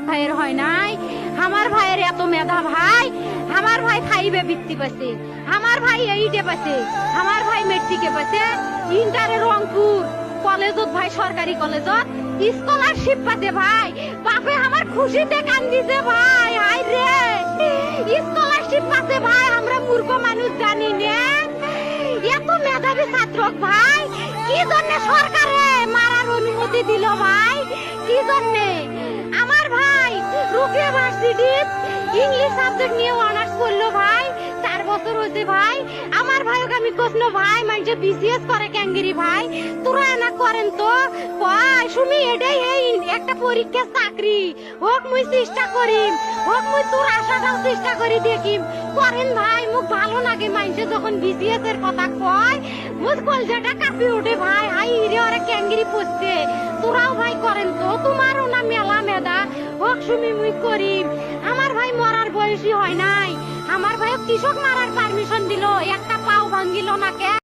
ভাইয়ের হয় নাই, আমার ভাইয়ের এত মেধা ভাই, আমার ভাই ফাইভে বৃত্তি পাচ্ছে, আমার ভাই এইটে পাচ্ছে, আমার ভাই মেট্রিকে পাচ্ছে, ইন্টারে রংপুর কলেজত ভাই সরকারি কলেজত স্কলারশিপ পাচ্ছে ভাই। বাপে আমার খুশিতে কান্দিছে ভাই, হাই রে স্কলারশিপ পাচ্ছে ভাই। আমরা মূর্খ মানুষ জানি না এত মেধাবী ছাত্র ভাই কি জন্য সরকারে মারার অনুমতি দিল ভাই, কি জন্য? আমার ভাই রুকিয়া ভার্সিটি ইংলিশ সাবজেক্ট নিয়ে অনার্স করলো ভাই, 4 বছর হয়েছে ভাই। আমার ভাইকে আমি কষ্ট ভাই মানে বিসিএস করে ক্যাঙ্গেরি ভাই, তোরা না করেন তো ভাই শুনি এটাই এই একটা পরীক্ষা চাকরি হোক মুই চেষ্টা করিম, হোক মুই তোর আশাটাও চেষ্টা করি দেখিম করেন ভাই। মুখ ভালো লাগে মাইনছে যখন বিসিএস এর কথা কয়, মুখ কলজাটা কাঁপি ওঠে ভাই, হাই রে ওরা ক্যাঙ্গেরি পড়ছে। তোরাও ভাই করেন তো, তোমারও না মেলা মেধা, হোক সুমি মুই করিম। আমার ভাই মরার বয়সী হয় নাই, আমার ভাই কৃষক মারার পারমিশন দিল, একটা পাও ভাঙ্গিল না কে।